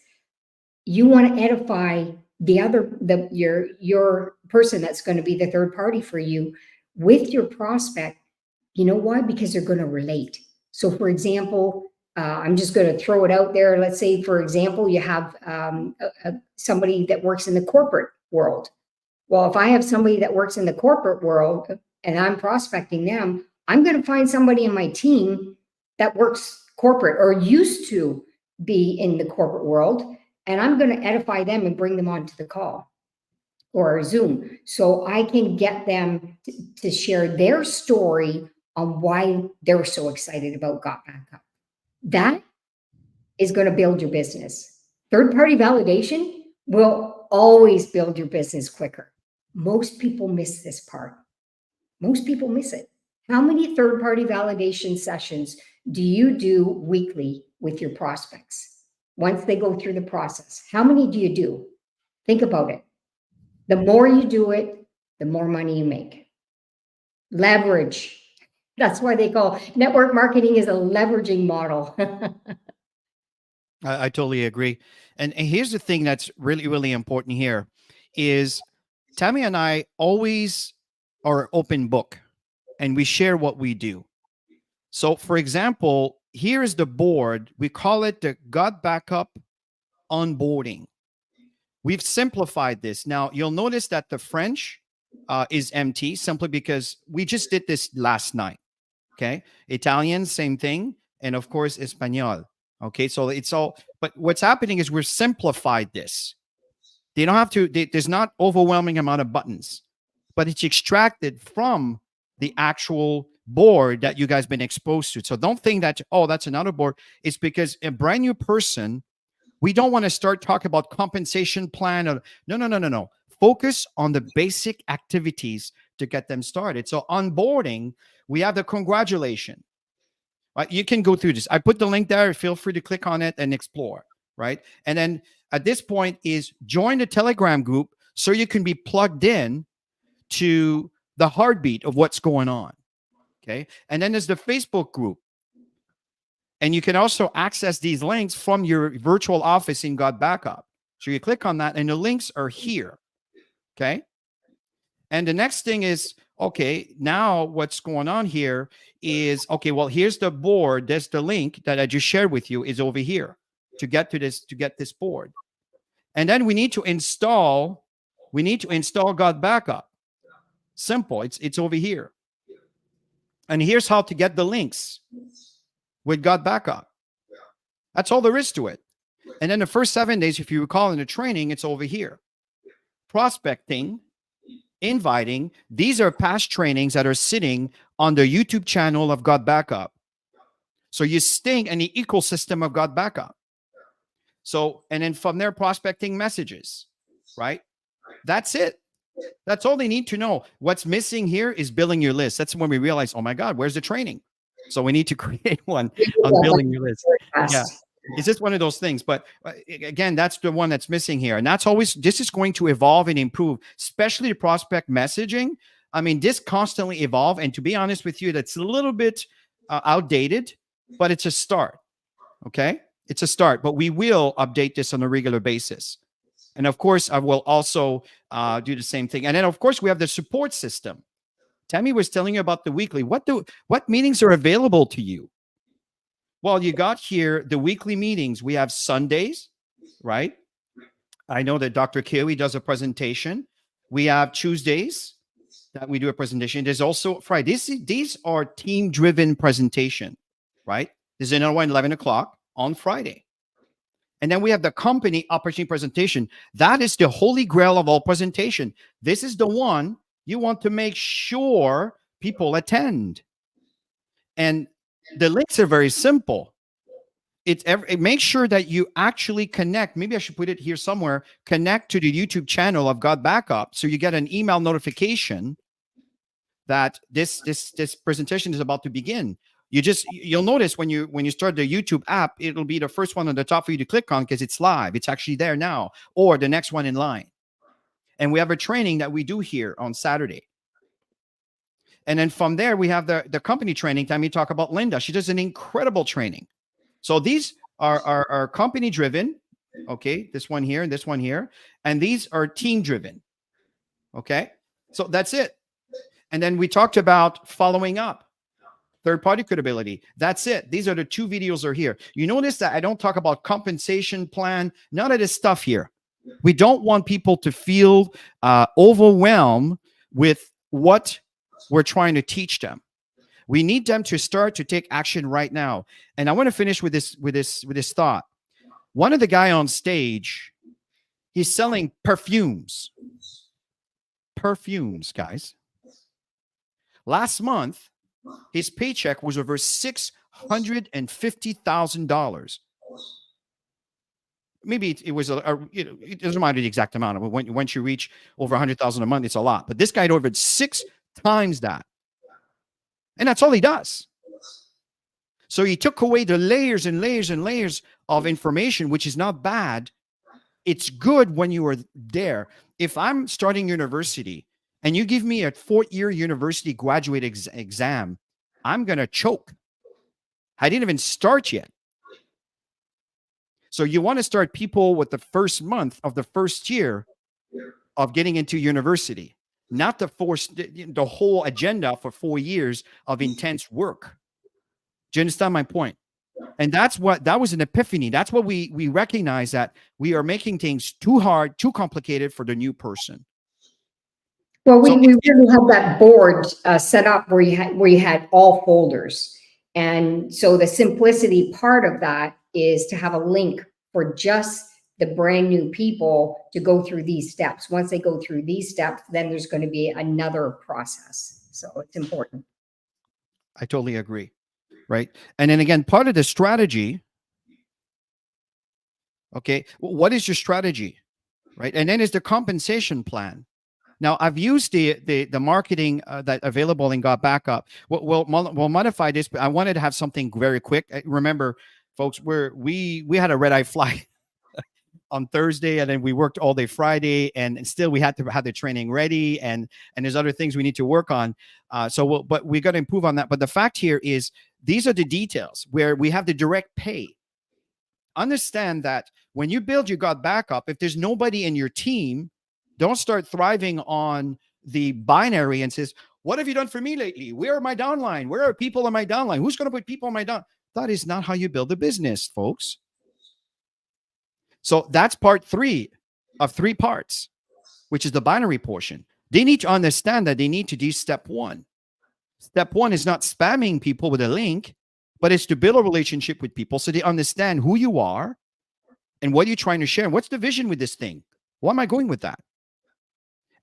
You want to edify your person that's going to be the third party for you with your prospect. You know why? Because they're going to relate. So, for example, I'm just going to throw it out there. Let's say, for example, you have somebody that works in the corporate world. Well, if I have somebody that works in the corporate world and I'm prospecting them, I'm going to find somebody in my team that works corporate or used to be in the corporate world, and I'm going to edify them and bring them onto the call or Zoom so I can get them to share their story on why they're so excited about Got Back Up. That is going to build your business. Third-party validation will always build your business quicker. Most people miss this part. Most people miss it. How many third-party validation sessions do you do weekly with your prospects once they go through the process? How many do you do? Think about it. The more you do it, the more money you make. Leverage. That's why they call network marketing is a leveraging model.
I totally agree. And here's the thing that's really, really important here is Tammy and I always are open book and we share what we do. So for example, here is the board. We call it the Got Backup Onboarding. We've simplified this. Now you'll notice that the French is empty simply because we just did this last night. Okay. Italian, same thing. And of course, Espanol. Okay. So it's all, but what's happening is we're simplified this. They don't have to, there's not overwhelming amount of buttons, but it's extracted from the actual board that you guys been exposed to. So don't think that, oh, that's another board. It's because a brand new person, we don't want to start talking about compensation plan. Or, no. Focus on the basic activities to get them started. So onboarding, we have the congratulation. Right? You can go through this. I put the link there. Feel free to click on it and explore. Right. And then at this point is join the Telegram group so you can be plugged in to the heartbeat of what's going on. Okay. And then there's the Facebook group. And you can also access these links from your virtual office in Got Backup. So you click on that and the links are here. Okay. And the next thing is, okay, now what's going on here is, okay, well, here's the board. There's the link that I just shared with you is over here to get to this board. And then we need to install Got Backup. Simple. It's over here. And here's how to get the links with Got Backup. That's all there is to it. And then the first 7 days, if you recall in the training, it's over here. Prospecting, inviting. These are past trainings that are sitting on the YouTube channel of Got Backup. So you're staying in the ecosystem of Got Backup. So, and then from there, prospecting messages, right? That's it. That's all they need to know. What's missing here is building your list. That's when we realize, oh my God, where's the training? So we need to create one on building your list. Yeah. It's just one of those things. But again, that's the one that's missing here. And that's always, this is going to evolve and improve, especially the prospect messaging. I mean, this constantly evolve. And to be honest with you, that's a little bit outdated, but it's a start. Okay. It's a start, but we will update this on a regular basis. And of course, I will also do the same thing. And then of course, we have the support system. Tammy was telling you about the weekly. What meetings are available to you? Well, you got here the weekly meetings. We have Sundays, right? I know that Dr. Kiwi does a presentation. We have Tuesdays that we do a presentation. There's also Friday. These are team-driven presentation, right? There's another one 11 o'clock on Friday. And then we have the company opportunity presentation. That is the holy grail of all presentation. This is the one you want to make sure people attend. And the links are very simple. Make sure that you actually connect. Maybe I should put it here somewhere. Connect to the YouTube channel of God Backup, so you get an email notification that this presentation is about to begin. You'll notice when you start the YouTube app, it'll be the first one on the top for you to click on because it's live. It's actually there now, or the next one in line. And we have a training that we do here on Saturday. And then from there, we have the company training. Tammy talk about Linda. She does an incredible training. So these are company driven. Okay, this one here and this one here. And these are team driven. Okay, so that's it. And then we talked about following up, third-party credibility. That's it. These are the two videos are here. You notice that I don't talk about compensation plan, none of this stuff here. We don't want people to feel overwhelmed with what we're trying to teach them. We need them to start to take action right now. And I want to finish with this thought. One of the guy on stage, he's selling perfumes. Perfumes, guys. Last month, his paycheck was over $650,000. Maybe it was it doesn't matter the exact amount. Once you reach over 100,000 a month, it's a lot. But this guy delivered 6 times that, and that's all he does. So he took away the layers and layers and layers of information, which is not bad. It's good when you are there. If I'm starting university and you give me a 4-year university graduate exam, I'm going to choke. I didn't even start yet. So you want to start people with the first month of the first year of getting into university, not the whole agenda for 4 years of intense work. Do you understand my point? And that was an epiphany. That's what we recognize, that we are making things too hard, too complicated for the new person.
Well, we really had that board set up where you had all folders. And so the simplicity part of that is to have a link for just the brand new people to go through these steps. Once they go through these steps, then there's going to be another process. So it's important.
I totally agree. Right. And then again, part of the strategy. Okay. What is your strategy? Right. And then is the compensation plan. Now, I've used the marketing that available in God Backup. We'll modify this, but I wanted to have something very quick. Remember, folks, we had a red-eye flight on Thursday, and then we worked all day Friday, and still we had to have the training ready, and there's other things we need to work on. But we got to improve on that. But the fact here is, these are the details where we have the direct pay. Understand that when you build your God Backup, if there's nobody in your team, don't start thriving on the binary and says, what have you done for me lately? Where are my downline? Where are people on my downline? Who's going to put people on my down? That is not how you build a business, folks. So that's part 3 of 3 parts, which is the binary portion. They need to understand that they need to do step 1. Step 1 is not spamming people with a link, but it's to build a relationship with people so they understand who you are and what you're trying to share. What's the vision with this thing? Why am I going with that?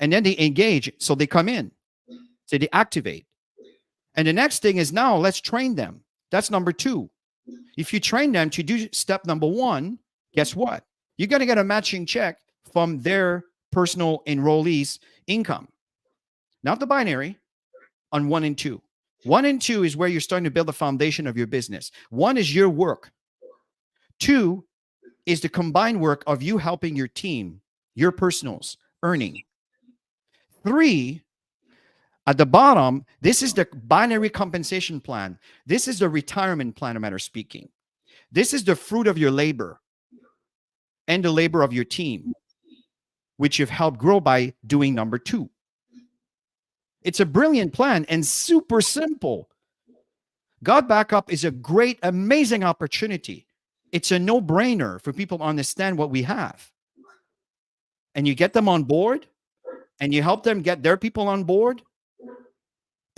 And then they engage, so they come in, so they activate. And the next thing is, now let's train them. That's number 2. If you train them to do step number 1, guess what? You're going to get a matching check from their personal enrollees' income. Not the binary, on 1 and 2. 1 and 2 is where you're starting to build the foundation of your business. 1 is your work. 2 is the combined work of you helping your team, your personals, earning. 3, at the bottom, this is the binary compensation plan. This is the retirement plan, a matter of speaking. This is the fruit of your labor and the labor of your team, which you've helped grow by doing number 2. It's a brilliant plan and super simple. God Backup is a great, amazing opportunity. It's a no-brainer for people to understand what we have. And you get them on board, and you help them get their people on board,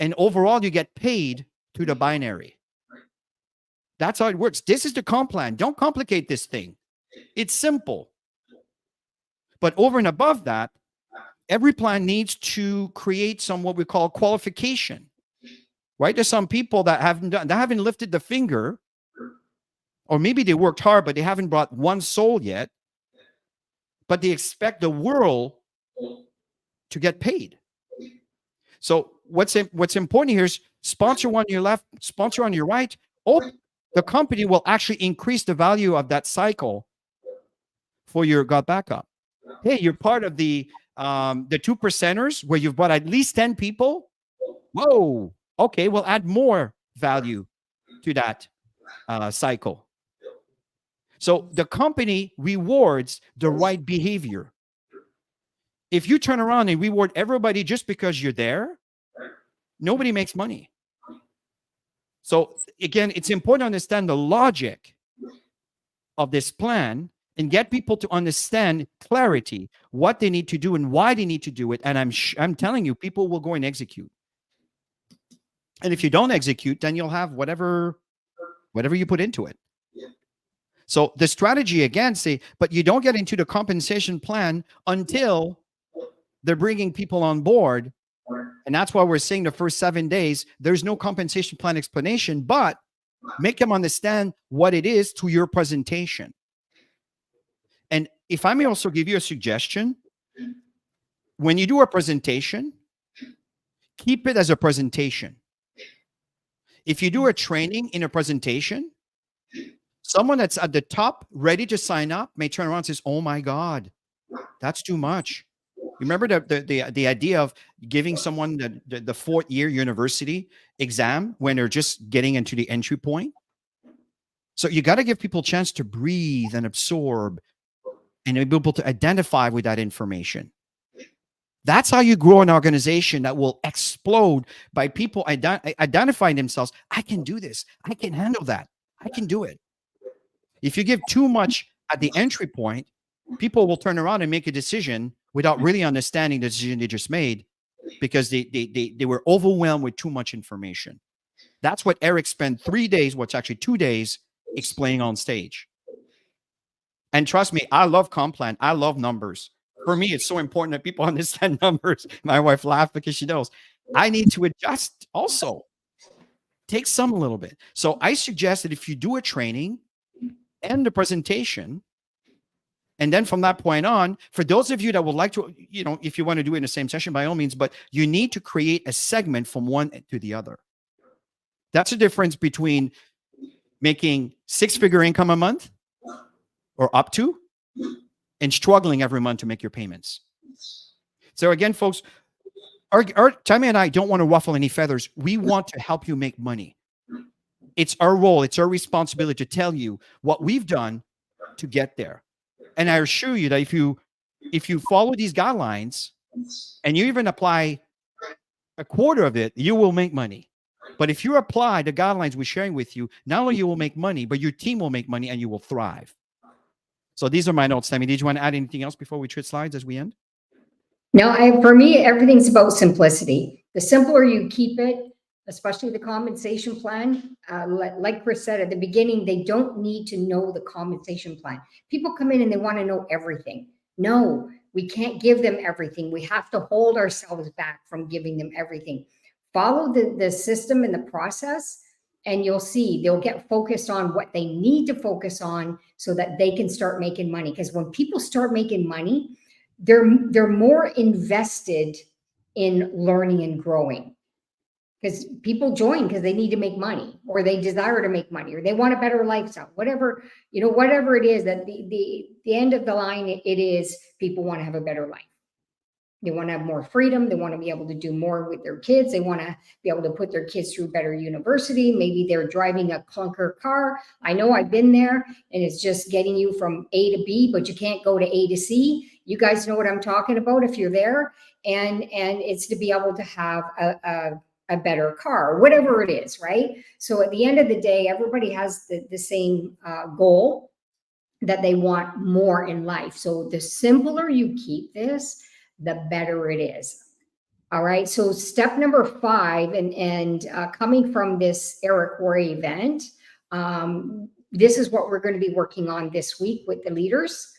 and overall you get paid through the binary. That's how it works. This is the comp plan. Don't complicate this thing. It's simple. But over and above that, every plan needs to create some what we call qualification. Right? There's some people that haven't lifted the finger Or maybe they worked hard, but they haven't brought one soul yet, but they expect the world to get paid. So what's important here is sponsor on your left, sponsor on your right. Oh, the company will actually increase the value of that cycle for your gut backup. Hey, you're part of the 2%ers where you've brought at least 10 people. Whoa, okay, we'll add more value to that cycle. So the company rewards the right behavior. If you turn around and reward everybody just because you're there, nobody makes money. So again, it's important to understand the logic of this plan and get people to understand clarity, what they need to do and why they need to do it. And I'm telling you, people will go and execute. And if you don't execute, then you'll have whatever you put into it. So the strategy again, but you don't get into the compensation plan until they're bringing people on board. And that's why we're saying the first 7 days, there's no compensation plan explanation, but make them understand what it is to your presentation. And if I may also give you a suggestion, when you do a presentation, keep it as a presentation. If you do a training in a presentation, someone that's at the top ready to sign up may turn around and says, oh my God, that's too much. Remember the idea of giving someone the 4th-year university exam when they're just getting into the entry point? So you got to give people a chance to breathe and absorb and be able to identify with that information. That's how you grow an organization that will explode by people identifying themselves. I can do this. I can handle that. I can do it. If you give too much at the entry point, people will turn around and make a decision without really understanding the decision they just made because they were overwhelmed with too much information. That's what Eric spent 3 days, what's actually 2 days, explaining on stage. And trust me, I love comp plan. I love numbers. For me, it's so important that people understand numbers. My wife laughed because she knows I need to adjust also. Take some a little bit. So I suggest that if you do a training and the presentation, and then from that point on, for those of you that would like to, if you want to do it in the same session, by all means, but you need to create a segment from one to the other. That's the difference between making 6-figure income a month or up to and struggling every month to make your payments. So again, folks, our Tammy and I don't want to ruffle any feathers. We want to help you make money. It's our role. It's our responsibility to tell you what we've done to get there. And I assure you that if you follow these guidelines and you even apply a quarter of it, you will make money. But if you apply the guidelines we're sharing with you, not only you will make money, but your team will make money and you will thrive. So these are my notes. Tammy, did you want to add anything else before we switch slides as we end?
No, for me, everything's about simplicity. The simpler you keep it, especially the compensation plan, like Chris said at the beginning, they don't need to know the compensation plan. People come in and they want to know everything. No, we can't give them everything. We have to hold ourselves back from giving them everything. Follow the system and the process, and you'll see they'll get focused on what they need to focus on so that they can start making money. Because when people start making money, they're more invested in learning and growing. Because people join because they need to make money, or they desire to make money, or they want a better lifestyle, whatever it is, that the end of the line, it is people want to have a better life. They want to have more freedom. They want to be able to do more with their kids. They want to be able to put their kids through better university. Maybe they're driving a clunker car. I know I've been there, and it's just getting you from A to B, but you can't go to A to C. You guys know what I'm talking about if you're there. And it's to be able to have a better car, whatever it is, right? So at the end of the day, everybody has the same goal, that they want more in life. So the simpler you keep this, the better it is. All right. So step number 5, and coming from this Eric Worre event, this is what we're going to be working on this week with the leaders.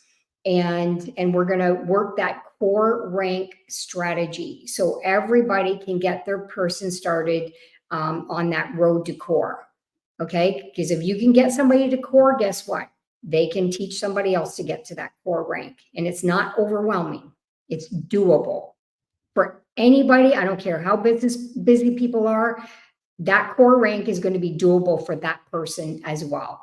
And we're going to work that core rank strategy so everybody can get their person started on that road to core. Okay. Because if you can get somebody to core, guess what? They can teach somebody else to get to that core rank. And it's not overwhelming. It's doable for anybody. I don't care how busy people are. That core rank is going to be doable for that person as well.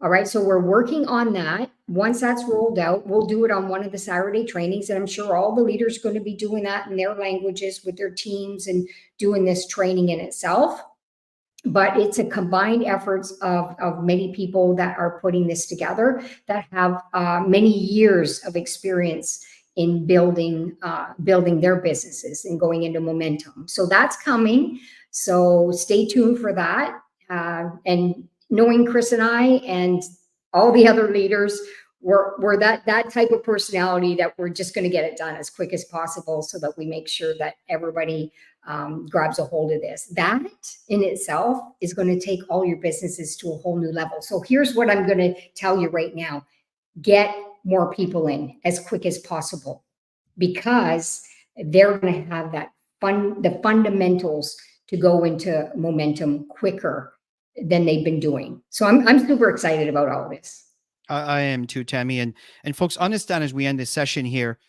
All right. So we're working on that. Once that's rolled out, we'll do it on one of the Saturday trainings. And I'm sure all the leaders are going to be doing that in their languages with their teams and doing this training in itself. But it's a combined efforts of many people that are putting this together that have many years of experience in building their businesses and going into momentum. So that's coming. So stay tuned for that. And knowing Chris and I and all the other leaders, we're that type of personality that we're just going to get it done as quick as possible so that we make sure that everybody grabs a hold of this. That in itself is going to take all your businesses to a whole new level. So here's what I'm going to tell you right now. Get more people in as quick as possible because they're going to have the fundamentals to go into momentum quicker than they've been doing. So I'm super excited about all of this.
I am too, Tammy. And folks, understand as we end this session here,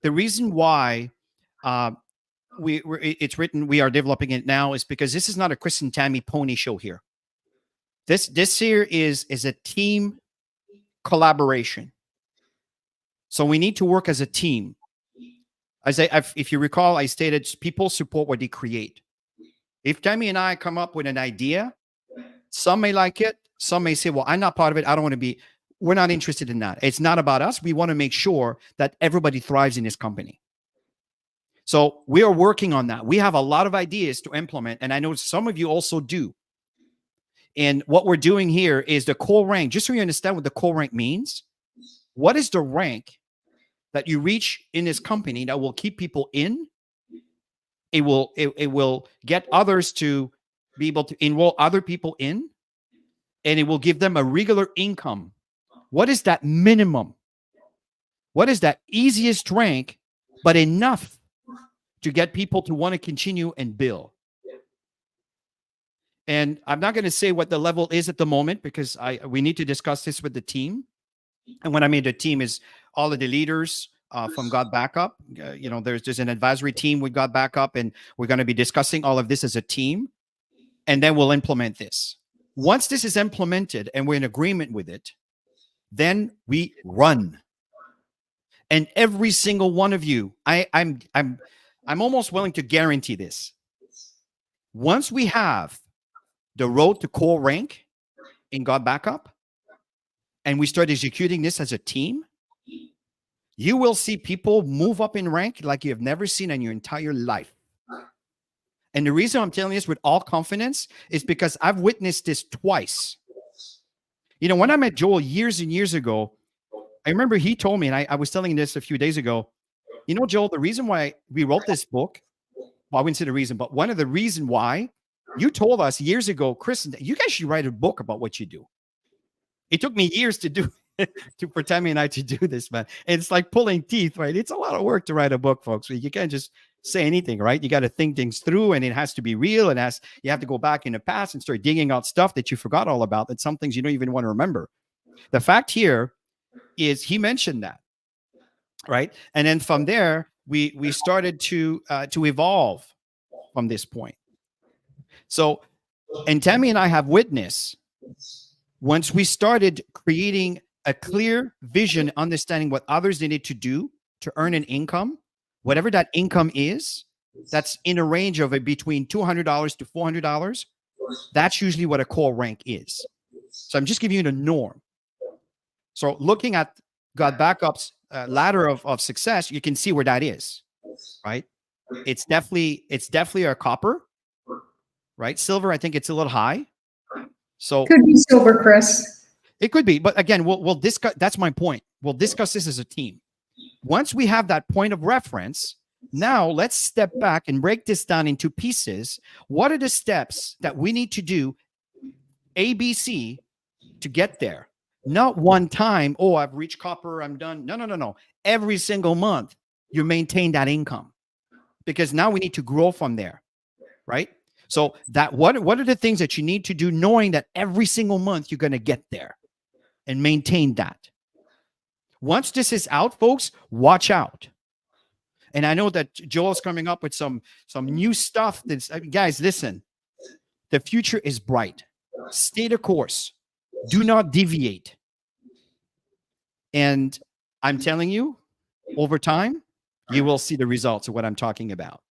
the reason why it's written, we are developing it now, is because this is not a Chris and Tammy pony show here. This here is a team collaboration. So we need to work as a team. If you recall, I stated people support what they create. If Tammy and I come up with an idea, some may like it. Some may say, well, I'm not part of it. I don't want to be. We're not interested in that. It's not about us. We want to make sure that everybody thrives in this company. So we are working on that. We have a lot of ideas to implement, and I know some of you also do. And what we're doing here is the core rank. Just so you understand what the core rank means, what is the rank that you reach in this company that will keep people in? It will get others to be able to enroll other people in, and it will give them a regular income. What is that minimum? What is that easiest rank, but enough to get people to want to continue and build? And I'm not going to say what the level is at the moment because we need to discuss this with the team. And when I mean the team is all of the leaders from God Backup. There's an advisory team with God Backup, and we're going to be discussing all of this as a team, and then we'll implement this. Once this is implemented and we're in agreement with it, then we run. And every single one of you, I'm almost willing to guarantee this. Once we have the road to core rank in God Backup, and we start executing this as a team, you will see people move up in rank like you have never seen in your entire life. And the reason I'm telling you this with all confidence is because I've witnessed this twice. When I met Joel years and years ago, I remember he told me, and I was telling this a few days ago, Joel, the reason why we wrote this book, well, I wouldn't say the reason, but one of the reasons why you told us years ago, Chris, you guys should write a book about what you do. It took me years to do for Tammy and I to do this, man. It's like pulling teeth, right? It's a lot of work to write a book, folks. You can't just say anything, right? You got to think things through, and it has to be real. And you have to go back in the past and start digging out stuff that you forgot all about. That some things you don't even want to remember. The fact here is he mentioned that, right? And then from there, we started to evolve from this point. So, and Tammy and I have witnessed once we started creating a clear vision, understanding what others needed to do to earn an income, whatever that income is, that's in a range of between $200 to $400. That's usually what a core rank is. So I'm just giving you the norm. So looking at God Backup's ladder of success, you can see where that is, right? It's definitely a copper, right? Silver, I think it's a little high. So
could be silver, Chris.
It could be, but again, we'll discuss. That's my point. We'll discuss this as a team. Once we have that point of reference, now let's step back and break this down into pieces. What are the steps that we need to do, A, B, C, to get there? Not one time, oh, I've reached copper, I'm done. No. Every single month, you maintain that income because now we need to grow from there, right? So that what are the things that you need to do, knowing that every single month you're going to get there and maintain that. Once this is out, folks, watch out. And I know that Joel's coming up with some new stuff. That's, guys, listen, the future is bright. Stay the course. Do not deviate. And I'm telling you, over time, you will see the results of what I'm talking about.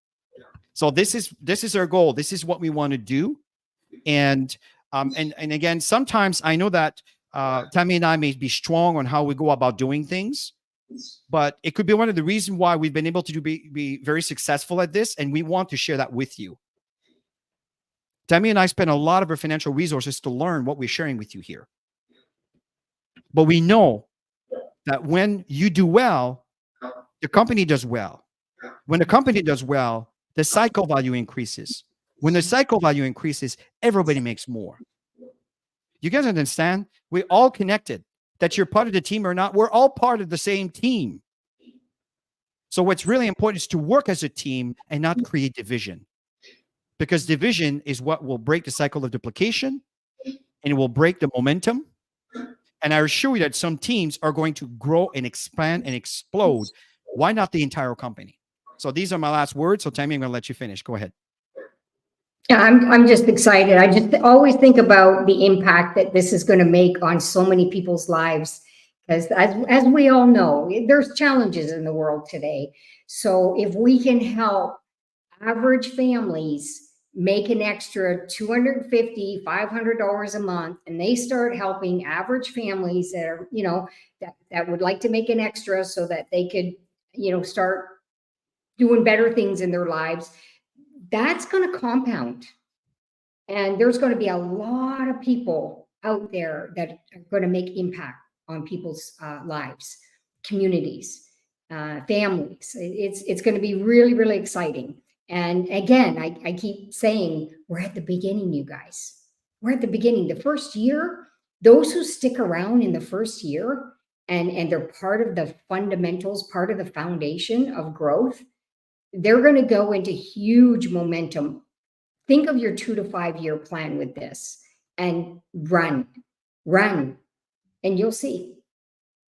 So this is our goal. This is what we want to do. And again, sometimes I know that Tammy and I may be strong on how we go about doing things, but it could be one of the reasons why we've been able to be very successful at this, and we want to share that with you. Tammy and I spend a lot of our financial resources to learn what we're sharing with you here. But we know that when you do well, the company does well. When the company does well, the cycle value increases. When the cycle value increases, everybody makes more. You guys understand? We're all connected. That you're part of the team or not, we're all part of the same team. So what's really important is to work as a team and not create division. Because division is what will break the cycle of duplication, and it will break the momentum. And I assure you that some teams are going to grow and expand and explode. Why not the entire company? So these are my last words. So Tammy, I'm going to let you finish. Go ahead.
Yeah, I'm just excited. I just always think about the impact that this is going to make on so many people's lives. Because as we all know, there's challenges in the world today. So if we can help average families make an extra $250, $500 a month, and they start helping average families that are, that would like to make an extra so that they could, start doing better things in their lives, that's going to compound. And there's going to be a lot of people out there that are going to make impact on people's lives, communities, families. It's going to be really, really exciting. And again, I keep saying, we're at the beginning, you guys. We're at the beginning. The first year, those who stick around in the first year and they're part of the fundamentals, part of the foundation of growth, they're going to go into huge momentum. Think of your 2 to 5 year plan with this and run, and you'll see.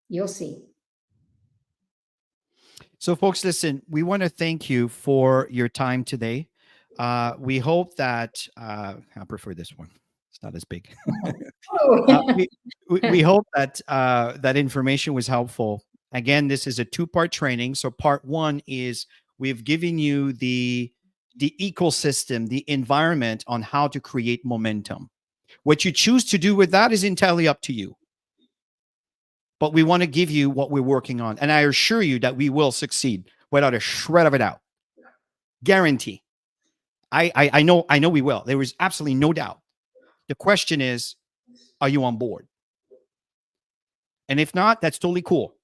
You'll see.
So folks, listen, we want to thank you for your time today. We hope that, I prefer this one. It's not as big. We hope that that information was helpful. Again, this is a 2-part training. So part 1 is we've given you the ecosystem, the environment on how to create momentum. What you choose to do with that is entirely up to you. But we want to give you what we're working on. And I assure you that we will succeed without a shred of a doubt. Guarantee. I know we will. There is absolutely no doubt. The question is, are you on board? And if not, that's totally cool.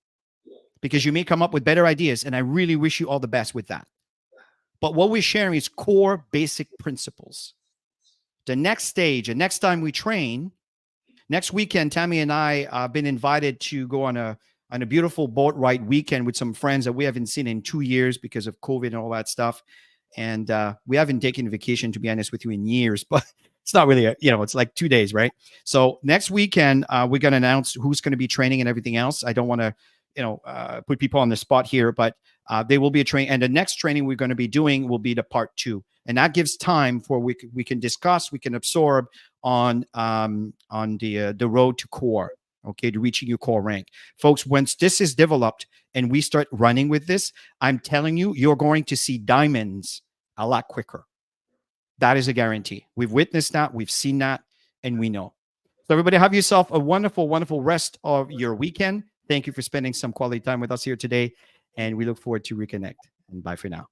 Because you may come up with better ideas. And I really wish you all the best with that. But what we're sharing is core basic principles. The next stage, and next time we train, next weekend, Tammy and I have been invited to go on a beautiful boat ride weekend with some friends that we haven't seen in 2 years because of COVID and all that stuff. And we haven't taken vacation, to be honest with you, in years, but it's not really, it's like 2 days, right? So next weekend, we're going to announce who's going to be training and everything else. I don't want to, put people on the spot here, but there will be a training. And the next training we're going to be doing will be the part 2. And that gives time for we can discuss, we can absorb on the road to core, okay, to reaching your core rank. Folks, once this is developed and we start running with this, I'm telling you, you're going to see diamonds a lot quicker. That is a guarantee. We've witnessed that, we've seen that, and we know. So everybody, have yourself a wonderful, wonderful rest of your weekend. Thank you for spending some quality time with us here today, and we look forward to reconnect. And bye for now.